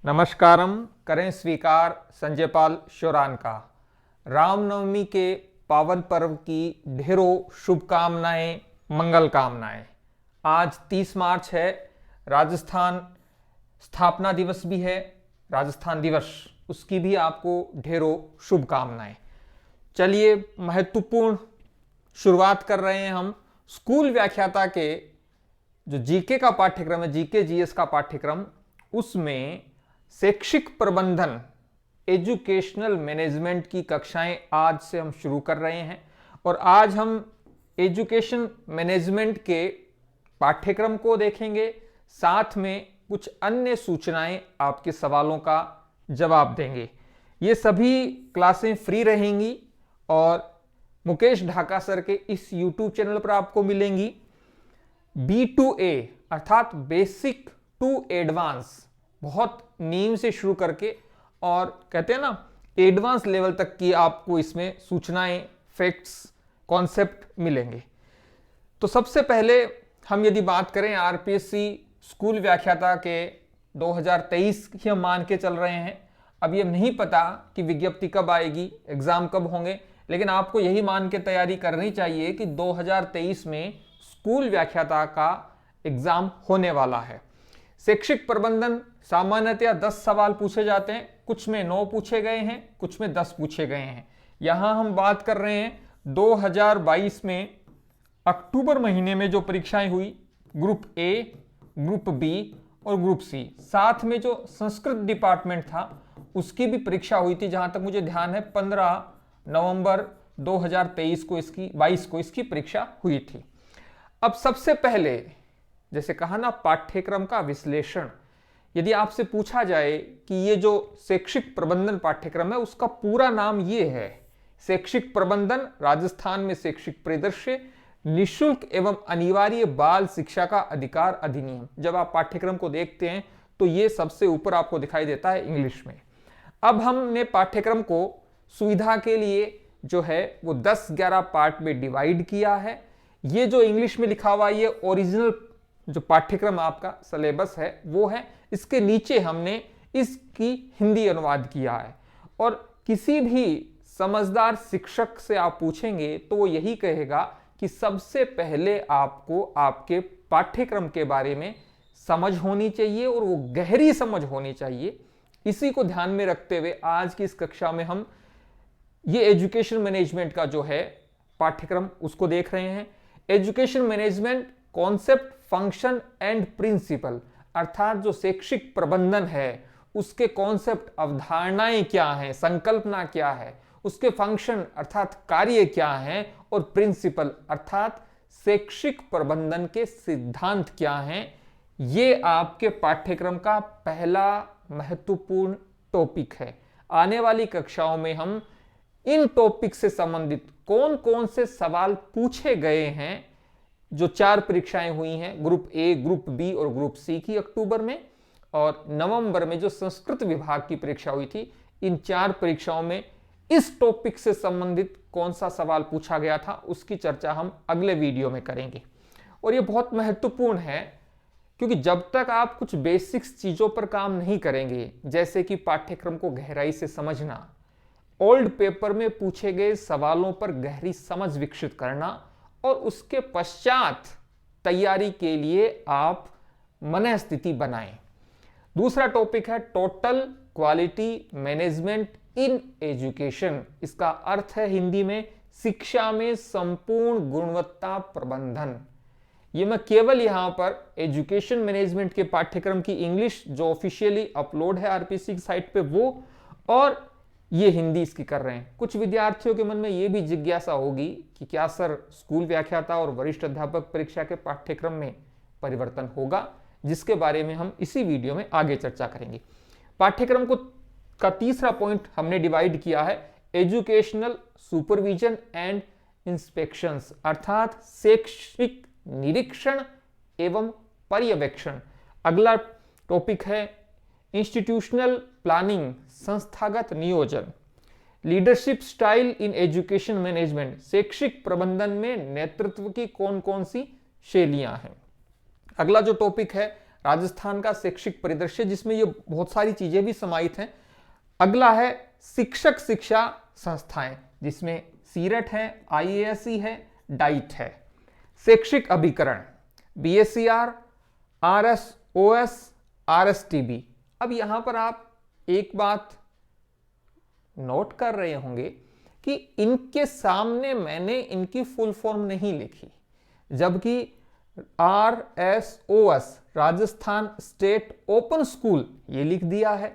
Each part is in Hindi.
नमस्कारम, करें स्वीकार संजय पाल शोरान का। रामनवमी के पावन पर्व की ढेरों शुभकामनाएं, मंगल कामनाएं। आज 30 मार्च है, राजस्थान स्थापना दिवस भी है, राजस्थान दिवस, उसकी भी आपको ढेरों शुभकामनाएं। चलिए महत्वपूर्ण शुरुआत कर रहे हैं हम स्कूल व्याख्याता के जो जीके का पाठ्यक्रम है, जीके जीएस का पाठ्यक्रम, उसमें शैक्षिक प्रबंधन, एजुकेशनल मैनेजमेंट की कक्षाएं आज से हम शुरू कर रहे हैं। और आज हम एजुकेशन मैनेजमेंट के पाठ्यक्रम को देखेंगे, साथ में कुछ अन्य सूचनाएं, आपके सवालों का जवाब देंगे। ये सभी क्लासें फ्री रहेंगी और मुकेश ढाका सर के इस YouTube चैनल पर आपको मिलेंगी। B2A अर्थात बेसिक टू एडवांस, बहुत नीम से शुरू करके और कहते हैं ना एडवांस लेवल तक की आपको इसमें सूचनाएं, फैक्ट्स, कॉन्सेप्ट मिलेंगे। तो सबसे पहले हम यदि बात करें आरपीएससी स्कूल व्याख्याता के 2023 की हम मान के चल रहे हैं। अब ये नहीं पता कि विज्ञप्ति कब आएगी, एग्जाम कब होंगे, लेकिन आपको यही मान के तैयारी करनी चाहिए कि 2023 में स्कूल व्याख्याता का एग्जाम होने वाला है। शैक्षिक प्रबंधन सामान्यतया 10 सवाल पूछे जाते हैं, कुछ में 9 पूछे गए हैं, कुछ में 10 पूछे गए हैं। यहां हम बात कर रहे हैं 2022 में अक्टूबर महीने में जो परीक्षाएं हुई, ग्रुप ए, ग्रुप बी और ग्रुप सी, साथ में जो संस्कृत डिपार्टमेंट था उसकी भी परीक्षा हुई थी। जहां तक मुझे ध्यान है 15 नवंबर 2023 को इसकी 22 को इसकी परीक्षा हुई थी। अब सबसे पहले जैसे कहा ना, पाठ्यक्रम का विश्लेषण। यदि आपसे पूछा जाए कि ये जो शैक्षिक प्रबंधन पाठ्यक्रम है उसका पूरा नाम ये है, शैक्षिक प्रबंधन राजस्थान में शैक्षिक परिदृश्य, निःशुल्क एवं अनिवार्य बाल शिक्षा का अधिकार अधिनियम। जब आप पाठ्यक्रम को देखते हैं तो ये सबसे ऊपर आपको दिखाई देता है इंग्लिश में। अब हमने पाठ्यक्रम को सुविधा के लिए जो है वो 10-11 पार्ट में डिवाइड किया है। ये जो इंग्लिश में लिखा हुआ ये ओरिजिनल जो पाठ्यक्रम आपका सिलेबस है वो है। इसके नीचे हमने इसकी हिंदी अनुवाद किया है। और किसी भी समझदार शिक्षक से आप पूछेंगे तो वो यही कहेगा कि सबसे पहले आपको आपके पाठ्यक्रम के बारे में समझ होनी चाहिए और वो गहरी समझ होनी चाहिए। इसी को ध्यान में रखते हुए आज की इस कक्षा में हम ये एजुकेशन मैनेजमेंट का जो है पाठ्यक्रम उसको देख रहे हैं। Education management concept, function and principle, अर्थात जो शैक्षिक प्रबंधन है उसके कॉन्सेप्ट, अवधारणाएं क्या हैं, संकल्पना क्या है, उसके फंक्शन अर्थात कार्य क्या हैं, और प्रिंसिपल अर्थात शैक्षिक प्रबंधन के सिद्धांत क्या हैं। ये आपके पाठ्यक्रम का पहला महत्वपूर्ण टॉपिक है। आने वाली कक्षाओं में हम इन टॉपिक से संबंधित कौन कौन से सवाल पूछे गए हैं, जो 4 परीक्षाएं हुई हैं, ग्रुप ए, ग्रुप बी और ग्रुप सी की अक्टूबर में, और नवंबर में जो संस्कृत विभाग की परीक्षा हुई थी, इन 4 परीक्षाओं में इस टॉपिक से संबंधित कौन सा सवाल पूछा गया था उसकी चर्चा हम अगले वीडियो में करेंगे। और ये बहुत महत्वपूर्ण है क्योंकि जब तक आप कुछ बेसिक्स चीजों पर काम नहीं करेंगे, जैसे कि पाठ्यक्रम को गहराई से समझना, ओल्ड पेपर में पूछे गए सवालों पर गहरी समझ विकसित करना, और उसके पश्चात तैयारी के लिए आप मनःस्थिति बनाएं। दूसरा टॉपिक है total quality management in education. इसका अर्थ है हिंदी में शिक्षा में संपूर्ण गुणवत्ता प्रबंधन। ये मैं केवल यहां पर एजुकेशन मैनेजमेंट के पाठ्यक्रम की इंग्लिश जो ऑफिशियली अपलोड है आरपीएससी की साइट पे वो, और ये हिंदी इसकी कर रहे हैं। कुछ विद्यार्थियों के मन में ये भी जिज्ञासा होगी कि क्या सर स्कूल व्याख्याता और वरिष्ठ अध्यापक परीक्षा के पाठ्यक्रम में परिवर्तन होगा, जिसके बारे में हम इसी वीडियो में आगे चर्चा करेंगे। पाठ्यक्रम को का तीसरा पॉइंट हमने डिवाइड किया है एजुकेशनल सुपरविजन एंड इंस्पेक्शंस, अर्थात शैक्षिक निरीक्षण एवं पर्यवेक्षण। अगला टॉपिक है इंस्टीट्यूशनल प्लानिंग, संस्थागत नियोजन। Leadership style in education management, शैक्षिक प्रबंधन में नेतृत्व की कौन कौन सी शैलियां हैं। अगला जो टॉपिक है राजस्थान का शैक्षिक परिदृश्य, जिसमें ये बहुत सारी चीजें भी समाहित हैं। अगला है शिक्षक शिक्षा संस्थाएं, जिसमें सीरेट है, आईएएसई है, डाइट है। शैक्षिक अभिकरण बीएसईआर, आरएसओएस, आरएसटीबी। अब यहां पर आप एक बात नोट कर रहे होंगे कि इनके सामने मैंने इनकी फुल फॉर्म नहीं लिखी, जबकि आरएसओएस राजस्थान स्टेट ओपन स्कूल ये लिख दिया है,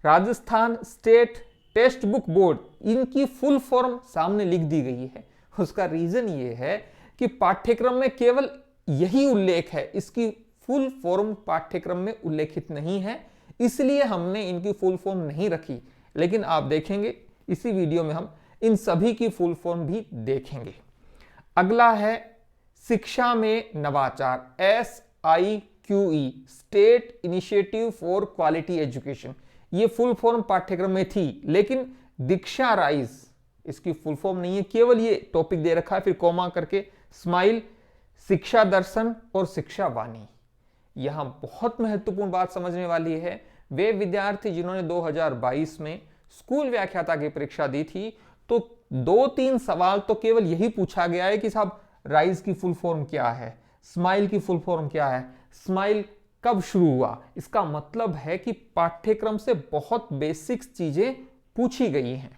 Rajasthan state text book board इनकी फुल फॉर्म सामने लिख दी गई है। उसका रीजन ये है कि पाठ्यक्रम में केवल यही उल्लेख है, इसकी फुल फॉर्म पाठ्यक्रम में उल्लेखित नहीं है, इसलिए हमने इनकी फुल फॉर्म नहीं रखी। लेकिन आप देखेंगे इसी वीडियो में हम इन सभी की फुल फॉर्म भी देखेंगे। अगला है शिक्षा में नवाचार, SIQE state initiative for quality education. ये फुल फॉर्म पाठ्यक्रम में थी, लेकिन दीक्षा राइज इसकी फुल फॉर्म नहीं है, केवल ये टॉपिक दे रखा है, फिर कोमा करके स्माइल, शिक्षा दर्शन और शिक्षा वाणी। यहां बहुत महत्वपूर्ण बात समझने वाली है, वे विद्यार्थी जिन्होंने 2022 में स्कूल व्याख्याता की परीक्षा दी थी, तो 2-3 सवाल तो केवल यही पूछा गया है कि साहब राइज की फुल फॉर्म क्या है, स्माइल की फुल फॉर्म क्या है, स्माइल कब शुरू हुआ। इसका मतलब है कि पाठ्यक्रम से बहुत बेसिक चीजें पूछी गई हैं।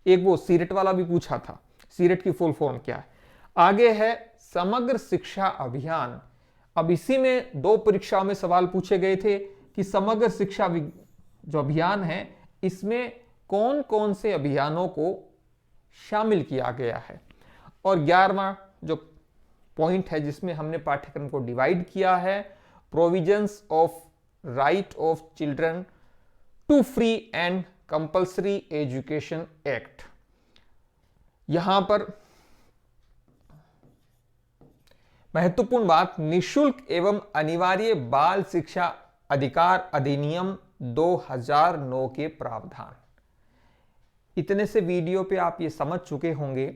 एक वो सीरेट वाला भी पूछा था, सीरेट की फुल फॉर्म क्या है। आगे है समग्र शिक्षा अभियान। अब इसी में 2 परीक्षाओं में सवाल पूछे गए थे कि समग्र शिक्षा जो अभियान है, इसमें कौन कौन से अभियानों को शामिल किया गया है। और 11वां जो पॉइंट है जिसमें हमने पाठ्यक्रम को डिवाइड किया है, provisions of right of children to free and compulsory education act. यहां पर महत्वपूर्ण बात, निशुल्क एवं अनिवार्य बाल शिक्षा अधिकार अधिनियम 2009 के प्रावधान। इतने से वीडियो पे आप ये समझ चुके होंगे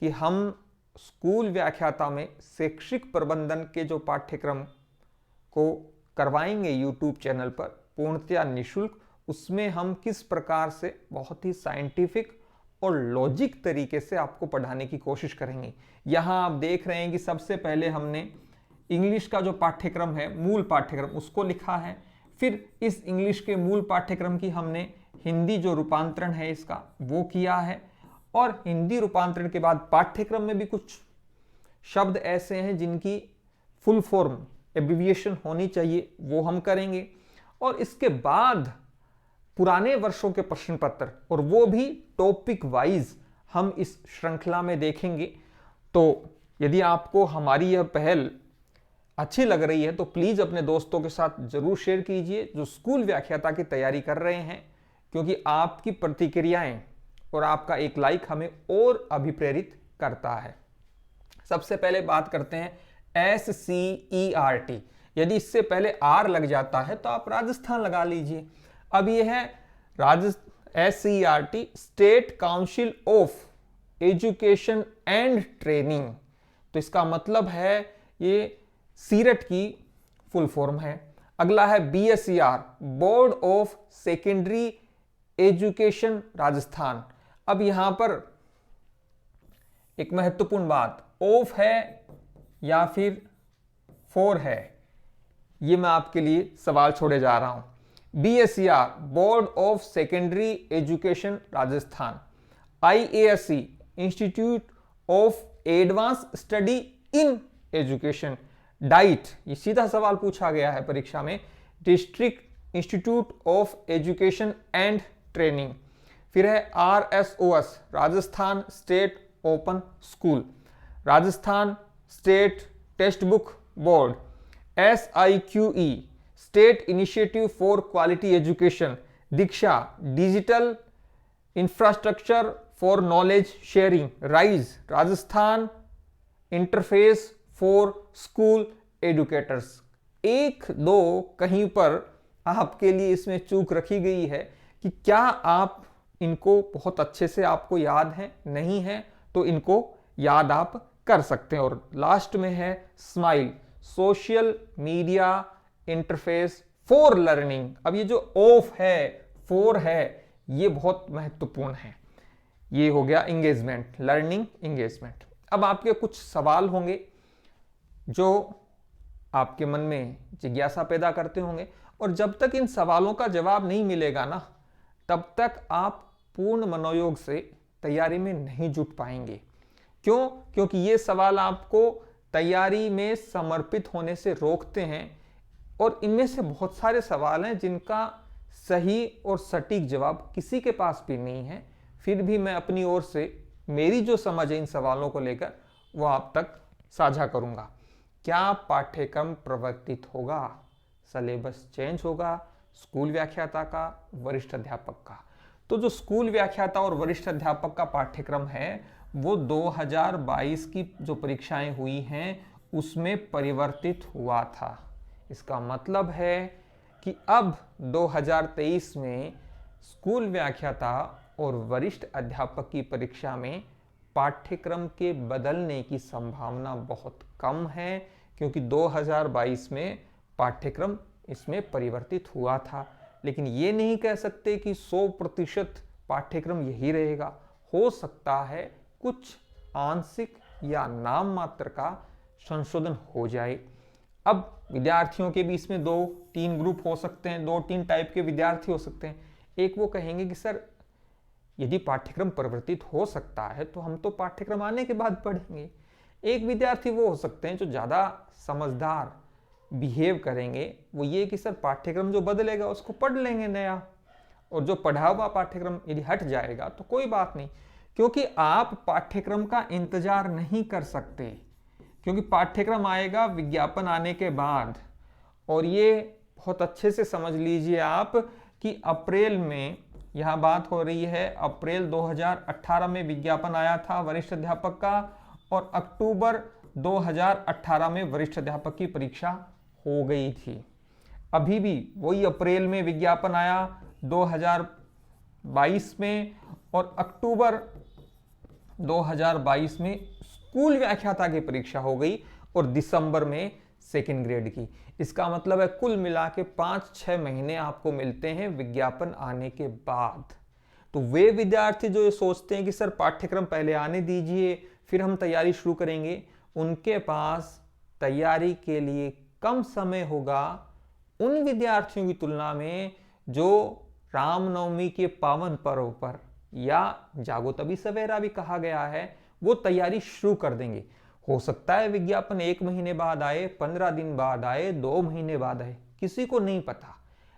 कि हम स्कूल व्याख्याता में शैक्षिक प्रबंधन के जो पाठ्यक्रम को करवाएंगे यूट्यूब चैनल पर पूर्णतया निःशुल्क, उसमें हम किस प्रकार से बहुत ही साइंटिफिक और लॉजिक तरीके से आपको पढ़ाने की कोशिश करेंगे। यहाँ आप देख रहे हैं कि सबसे पहले हमने इंग्लिश का जो पाठ्यक्रम है, मूल पाठ्यक्रम, उसको लिखा है। फिर इस इंग्लिश के मूल पाठ्यक्रम की हमने हिंदी जो रूपांतरण है इसका वो किया है, और हिंदी रूपांतरण के बाद पाठ्यक्रम में भी कुछ शब्द ऐसे हैं जिनकी फुल फॉर्म एब्रिविएशन होनी चाहिए, वो हम करेंगे। और इसके बाद पुराने वर्षों के प्रश्न पत्र, और वो भी टॉपिक वाइज हम इस श्रृंखला में देखेंगे। तो यदि आपको हमारी यह पहल अच्छी लग रही है तो प्लीज अपने दोस्तों के साथ जरूर शेयर कीजिए जो स्कूल व्याख्याता की तैयारी कर रहे हैं, क्योंकि आपकी प्रतिक्रियाएं और आपका एक लाइक हमें और अभिप्रेरित करता है। सबसे पहले बात करते हैं SCERT। यदि इससे पहले R लग जाता है तो आप राजस्थान लगा लीजिए। अब ये है SCERT state council of education and training. तो इसका मतलब है ये सीरेट की फुल फॉर्म है। अगला है BSER board of secondary education Rajasthan. अब यहां पर एक महत्वपूर्ण बात, ऑफ है या फिर फॉर है, ये मैं आपके लिए सवाल छोड़े जा रहा हूं। BSER board of secondary education Rajasthan. IASE institute of advance study in education. Diet, ये सीधा सवाल पूछा गया है परीक्षा में, district institute of education and training. फिर है RSOS Rajasthan state open school. Rajasthan state text book board. SIQE state initiative for quality education. Diksha digital infrastructure for knowledge sharing. Rise Rajasthan interface for school educators. 1-2 कहीं पर आपके लिए इसमें चूक रखी गई है कि क्या आप इनको बहुत अच्छे से आपको याद है, नहीं है तो इनको याद आप कर सकते हैं। और लास्ट में है smile social media interface for learning. अब ये जो ऑफ है, फॉर है, ये बहुत महत्वपूर्ण है। ये हो गया इंगेजमेंट, लर्निंग इंगेजमेंट। अब आपके कुछ सवाल होंगे जो आपके मन में जिज्ञासा पैदा करते होंगे, और जब तक इन सवालों का जवाब नहीं मिलेगा ना, तब तक आप पूर्ण मनोयोग से तैयारी में नहीं जुट पाएंगे। क्यों? क्योंकि ये सवाल आपको तैयारी में समर्पित होने से रोकते हैं, और इनमें से बहुत सारे सवाल हैं जिनका सही और सटीक जवाब किसी के पास भी नहीं है। फिर भी मैं अपनी ओर से मेरी जो समझ है इन सवालों को लेकर वो आप तक साझा करूंगा। क्या पाठ्यक्रम परिवर्तित होगा? सिलेबस चेंज होगा? स्कूल व्याख्याता का, वरिष्ठ अध्यापक का? तो जो स्कूल व्याख्याता और वरिष्ठ अध्यापक का पाठ्यक्रम है वो 2022 की जो परीक्षाएं हुई हैं उसमें परिवर्तित हुआ था। इसका मतलब है कि अब 2023 में स्कूल व्याख्याता और वरिष्ठ अध्यापक की परीक्षा में पाठ्यक्रम के बदलने की संभावना बहुत कम है, क्योंकि 2022 में पाठ्यक्रम इसमें परिवर्तित हुआ था। लेकिन ये नहीं कह सकते कि 100% पाठ्यक्रम यही रहेगा। हो सकता है कुछ आंशिक या नाम मात्र का संशोधन हो जाए। अब विद्यार्थियों के बीच में 2-3 ग्रुप हो सकते हैं, 2-3 टाइप के विद्यार्थी हो सकते हैं। एक वो कहेंगे कि सर यदि पाठ्यक्रम परिवर्तित हो सकता है तो हम तो पाठ्यक्रम आने के बाद पढ़ेंगे। एक विद्यार्थी वो हो सकते हैं जो ज़्यादा समझदार बिहेव करेंगे, वो ये कि सर पाठ्यक्रम जो बदलेगा उसको पढ़ लेंगे नया, और जो पढ़ा हुआ पाठ्यक्रम यदि हट जाएगा तो कोई बात नहीं, क्योंकि आप पाठ्यक्रम का इंतजार नहीं कर सकते, क्योंकि पाठ्यक्रम आएगा विज्ञापन आने के बाद। और ये बहुत अच्छे से समझ लीजिए आप कि अप्रैल में, यहाँ बात हो रही है अप्रैल 2018 में विज्ञापन आया था वरिष्ठ अध्यापक का, और अक्टूबर 2018 में वरिष्ठ अध्यापक की परीक्षा हो गई थी। अभी भी वही अप्रैल में विज्ञापन आया 2022 में, और अक्टूबर 2022 में स्कूल व्याख्याता की परीक्षा हो गई, और दिसंबर में सेकेंड ग्रेड की। इसका मतलब है कुल मिला के 5-6 महीने आपको मिलते हैं विज्ञापन आने के बाद। तो वे विद्यार्थी जो ये सोचते हैं कि सर पाठ्यक्रम पहले आने दीजिए फिर हम तैयारी शुरू करेंगे, उनके पास तैयारी के लिए कम समय होगा उन विद्यार्थियों की तुलना में जो रामनवमी के पावन पर्व पर, या जागो तभी सवेरा भी कहा गया है, वो तैयारी शुरू कर देंगे। हो सकता है विज्ञापन 1 महीने बाद आए, 15 दिन बाद आए, 2 महीने बाद आए, किसी को नहीं पता।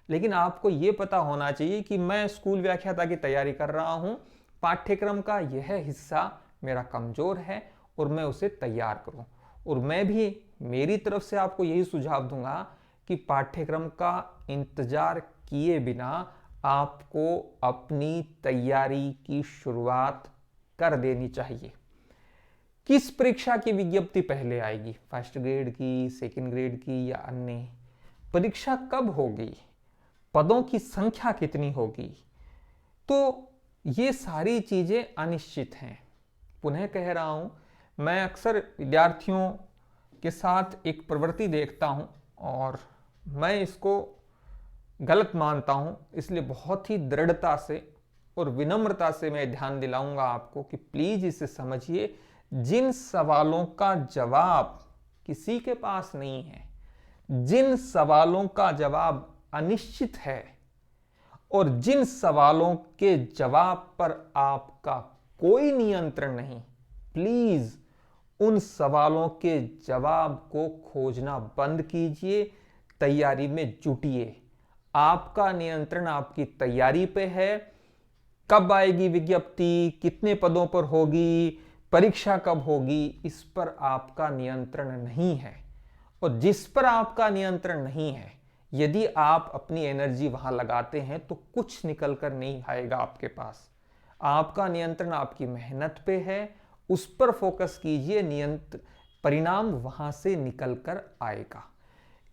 लेकिन आपको ये पता होना चाहिए कि मैं स्कूल व्याख्याता की तैयारी कर रहा हूं, पाठ्यक्रम का यह हिस्सा मेरा कमजोर है और मैं उसे तैयार करूं। और मैं भी मेरी तरफ से आपको यही सुझाव दूंगा कि पाठ्यक्रम का इंतजार किए बिना आपको अपनी तैयारी की शुरुआत कर देनी चाहिए। किस परीक्षा की विज्ञप्ति पहले आएगी? फर्स्ट ग्रेड की, सेकंड ग्रेड की, या अन्य? परीक्षा कब होगी? पदों की संख्या कितनी होगी? तो ये सारी चीजें अनिश्चित हैं। पुनः कह रहा हूं, मैं अक्सर विद्यार्थियों के साथ एक प्रवृत्ति देखता हूं और मैं इसको गलत मानता हूं, इसलिए बहुत ही दृढ़ता से और विनम्रता से मैं ध्यान दिलाऊंगा आपको कि प्लीज इसे समझिए। जिन सवालों का जवाब किसी के पास नहीं है, जिन सवालों का जवाब अनिश्चित है, और जिन सवालों के जवाब पर आपका कोई नियंत्रण नहीं, प्लीज उन सवालों के जवाब को खोजना बंद कीजिए, तैयारी में जुटिए। आपका नियंत्रण आपकी तैयारी पे है। कब आएगी विज्ञप्ति, कितने पदों पर होगी, परीक्षा कब होगी, इस पर आपका नियंत्रण नहीं है। और जिस पर आपका नियंत्रण नहीं है, यदि आप अपनी एनर्जी वहां लगाते हैं तो कुछ निकल कर नहीं आएगा आपके पास। आपका नियंत्रण आपकी मेहनत पे है, उस पर फोकस कीजिए, परिणाम वहां से निकल कर आएगा।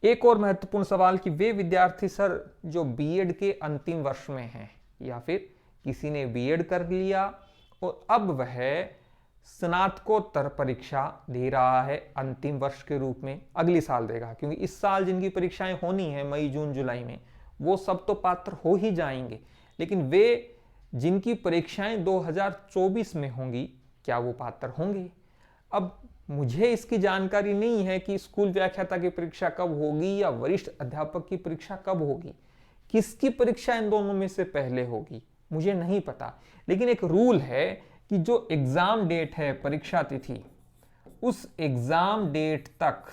एक और महत्वपूर्ण सवाल कि वे विद्यार्थी सर जो बीएड के अंतिम वर्ष में हैं, या फिर किसी ने बीएड कर लिया और अब वह स्नातकोत्तर परीक्षा दे रहा है अंतिम वर्ष के रूप में, अगली साल देगा, क्योंकि इस साल जिनकी परीक्षाएं होनी है मई जून जुलाई में, वो सब तो पात्र हो ही जाएंगे, लेकिन वे जिनकी परीक्षाएं 2024 में होंगी, क्या वो पात्र होंगे? अब मुझे इसकी जानकारी नहीं है कि स्कूल व्याख्याता की परीक्षा कब होगी या वरिष्ठ अध्यापक की परीक्षा कब होगी, किसकी परीक्षा इन दोनों में से पहले होगी, मुझे नहीं पता। लेकिन एक रूल है कि जो एग्जाम डेट है, परीक्षा तिथि, उस एग्जाम डेट तक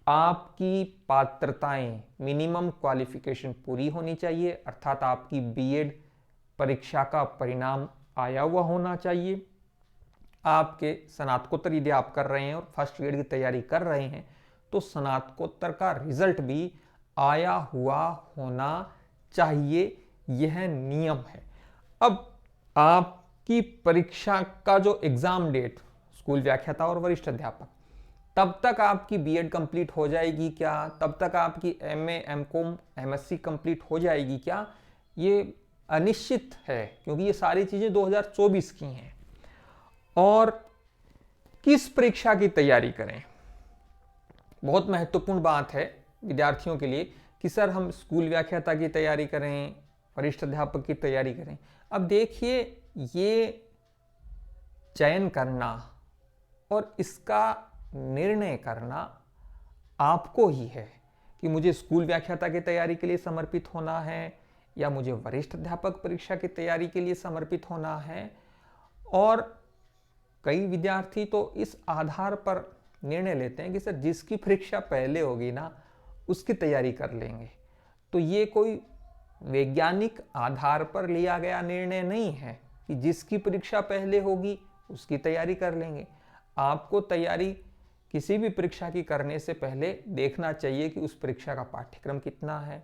आपकी पात्रताएं, मिनिमम क्वालिफिकेशन पूरी होनी चाहिए, अर्थात आपकी बीएड परीक्षा का परिणाम आया हुआ होना चाहिए। आपके स्नातकोत्तर यदि आप कर रहे हैं और फर्स्ट ग्रेड की तैयारी कर रहे हैं तो स्नातकोत्तर का रिजल्ट भी आया हुआ होना चाहिए, यह नियम है। अब आपकी परीक्षा का जो एग्जाम डेट, स्कूल व्याख्याता और वरिष्ठ अध्यापक, तब तक आपकी बीएड कंप्लीट हो जाएगी क्या, तब तक आपकी एमए एमकॉम एमएससी कंप्लीट हो जाएगी क्या, ये अनिश्चित है, क्योंकि ये सारी चीजें 2024 की हैं। और किस परीक्षा की तैयारी करें, बहुत महत्वपूर्ण बात है विद्यार्थियों के लिए कि सर हम स्कूल व्याख्याता की तैयारी करें, वरिष्ठ अध्यापक की तैयारी करें। अब देखिए, ये चयन करना और इसका निर्णय करना आपको ही है कि मुझे स्कूल व्याख्याता की तैयारी के लिए समर्पित होना है या मुझे वरिष्ठ अध्यापक परीक्षा की तैयारी के लिए समर्पित होना है। और कई विद्यार्थी तो इस आधार पर निर्णय लेते हैं कि सर जिसकी परीक्षा पहले होगी ना उसकी तैयारी कर लेंगे। तो ये कोई वैज्ञानिक आधार पर लिया गया निर्णय नहीं है कि जिसकी परीक्षा पहले होगी उसकी तैयारी कर लेंगे। आपको तैयारी किसी भी परीक्षा की करने से पहले देखना चाहिए कि उस परीक्षा का पाठ्यक्रम कितना है,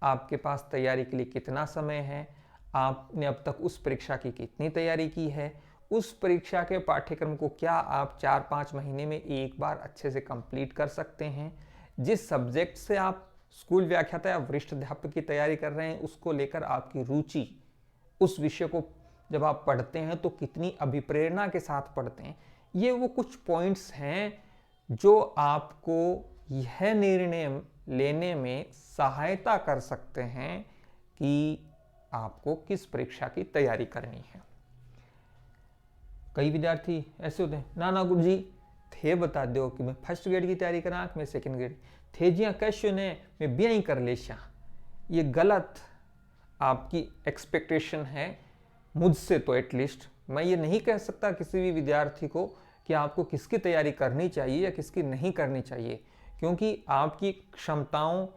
आपके पास तैयारी के लिए कितना समय है, आपने अब तक उस परीक्षा की कितनी तैयारी की है, उस परीक्षा के पाठ्यक्रम को क्या आप 4-5 महीने में एक बार अच्छे से कंप्लीट कर सकते हैं, जिस सब्जेक्ट से आप स्कूल व्याख्याता या वरिष्ठ अध्यापक की तैयारी कर रहे हैं उसको लेकर आपकी रुचि, उस विषय को जब आप पढ़ते हैं तो कितनी अभिप्रेरणा के साथ पढ़ते हैं। ये वो कुछ पॉइंट्स हैं जो आपको यह निर्णय लेने में सहायता कर सकते हैं कि आपको किस परीक्षा की तैयारी करनी है। कई विद्यार्थी ऐसे होते हैं, ना गुरुजी थे बता दो कि मैं फर्स्ट ग्रेड की तैयारी करा, मैं सेकंड ग्रेड थे जिया कैसे ने मैं ब्याह ही कर लेशा। ये गलत आपकी एक्सपेक्टेशन है मुझसे। तो एटलीस्ट मैं ये नहीं कह सकता किसी भी विद्यार्थी को कि आपको किसकी तैयारी करनी चाहिए या किसकी नहीं करनी चाहिए, क्योंकि आपकी क्षमताओं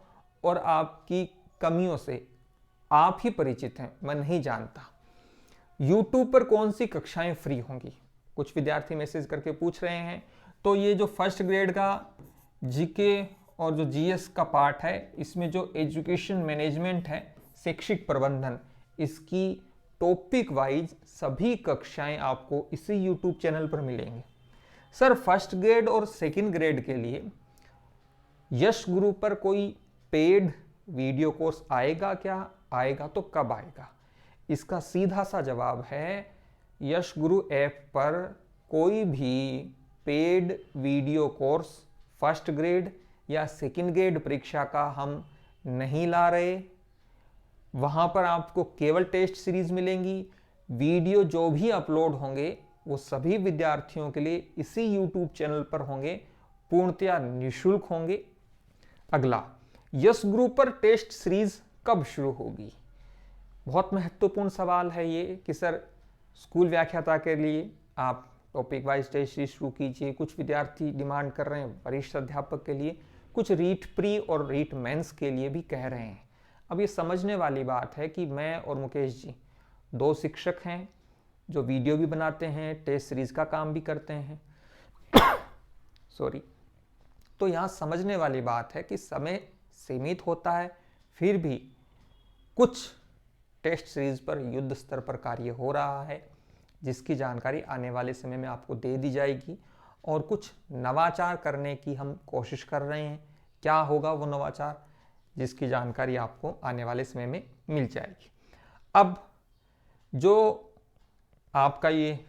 और आपकी कमियों से आप ही परिचित हैं, मैं नहीं जानता। YouTube पर कौन सी कक्षाएं फ्री होंगी, कुछ विद्यार्थी मैसेज करके पूछ रहे हैं। तो ये जो फर्स्ट ग्रेड का जीके और जो जीएस का पार्ट है, इसमें जो एजुकेशन मैनेजमेंट है, शैक्षिक प्रबंधन, इसकी टॉपिक वाइज सभी कक्षाएं आपको इसी YouTube चैनल पर मिलेंगी। सर फर्स्ट ग्रेड और सेकंड ग्रेड के लिए यश गुरु पर कोई पेड वीडियो कोर्स आएगा क्या, आएगा तो कब आएगा? इसका सीधा सा जवाब है, यश गुरु ऐप पर कोई भी paid video course first grade या सेकंड ग्रेड परीक्षा का हम नहीं ला रहे। वहाँ पर आपको केवल टेस्ट सीरीज मिलेंगी। वीडियो जो भी अपलोड होंगे वो सभी विद्यार्थियों के लिए इसी YouTube चैनल पर होंगे, पूर्णतया निःशुल्क होंगे। अगला, यश गुरु पर टेस्ट सीरीज कब शुरू होगी? बहुत महत्वपूर्ण सवाल है ये कि सर स्कूल व्याख्याता के लिए आप टॉपिक वाइज टेस्ट सीरीज शुरू कीजिए। कुछ विद्यार्थी डिमांड कर रहे हैं वरिष्ठ अध्यापक के लिए, कुछ रीट प्री और रीट मेंस के लिए भी कह रहे हैं। अब ये समझने वाली बात है कि मैं और मुकेश जी दो शिक्षक हैं जो वीडियो भी बनाते हैं, टेस्ट सीरीज का काम भी करते हैं। सॉरी। तो यहाँ समझने वाली बात है कि समय सीमित होता है, फिर भी कुछ टेस्ट सीरीज पर युद्ध स्तर पर कार्य हो रहा है, जिसकी जानकारी आने वाले समय में आपको दे दी जाएगी। और कुछ नवाचार करने की हम कोशिश कर रहे हैं। क्या होगा वो नवाचार, जिसकी जानकारी आपको आने वाले समय में मिल जाएगी। अब जो आपका ये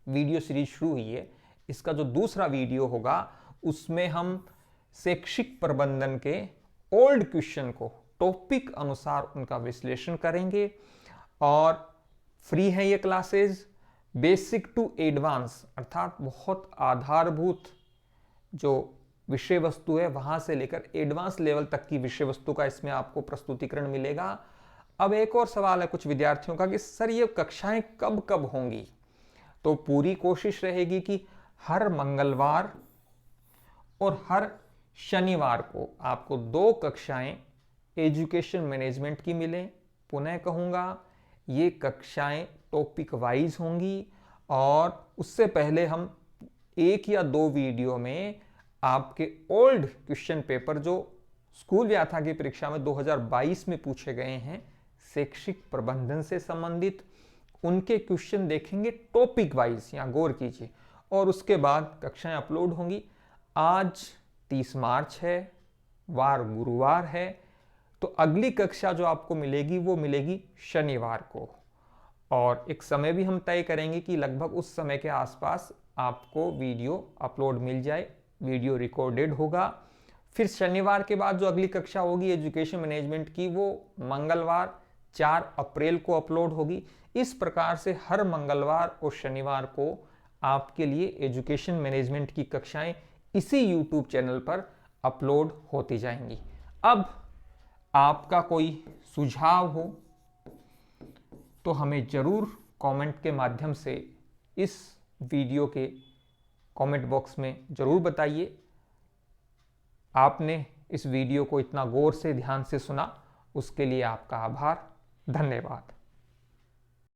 वीडियो सीरीज शुरू हुई है, इसका जो दूसरा वीडियो होगा उसमें हम शैक्षिक प्रबंधन के ओल्ड क्वेश्चन को टॉपिक अनुसार उनका विश्लेषण करेंगे। और फ्री है ये क्लासेस, बेसिक टू एडवांस अर्थात बहुत आधारभूत जो विषय वस्तु है वहां से लेकर एडवांस लेवल तक की विषय वस्तु का इसमें आपको प्रस्तुतिकरण मिलेगा। अब एक और सवाल है कुछ विद्यार्थियों का कि सर ये कक्षाएं कब कब होंगी, तो पूरी कोशिश रहेगी कि हर मंगलवार और हर शनिवार को आपको 2 कक्षाएं एजुकेशन मैनेजमेंट की मिलें। पुनः कहूँगा ये कक्षाएं टॉपिक वाइज होंगी और उससे पहले हम 1 या 2 वीडियो में आपके ओल्ड क्वेश्चन पेपर जो स्कूल व्याथा की परीक्षा में 2022 में पूछे गए हैं शैक्षिक प्रबंधन से संबंधित, उनके क्वेश्चन देखेंगे टॉपिक वाइज, यहाँ गौर कीजिए। और उसके बाद कक्षाएं अपलोड होंगी। आज 30 मार्च है, वार गुरुवार है, तो अगली कक्षा जो आपको मिलेगी वो मिलेगी शनिवार को। और एक समय भी हम तय करेंगे कि लगभग उस समय के आसपास आपको वीडियो अपलोड मिल जाए, वीडियो रिकॉर्डेड होगा। फिर शनिवार के बाद जो अगली कक्षा होगी एजुकेशन मैनेजमेंट की वो मंगलवार 4 अप्रैल को अपलोड होगी। इस प्रकार से हर मंगलवार और शनिवार को आपके लिए एजुकेशन मैनेजमेंट की कक्षाएं इसी यूट्यूब चैनल पर अपलोड होती जाएंगी। अब आपका कोई सुझाव हो तो हमें जरूर कमेंट के माध्यम से इस वीडियो के कमेंट बॉक्स में जरूर बताइए। आपने इस वीडियो को इतना गौर से ध्यान से सुना, उसके लिए आपका आभार, धन्यवाद।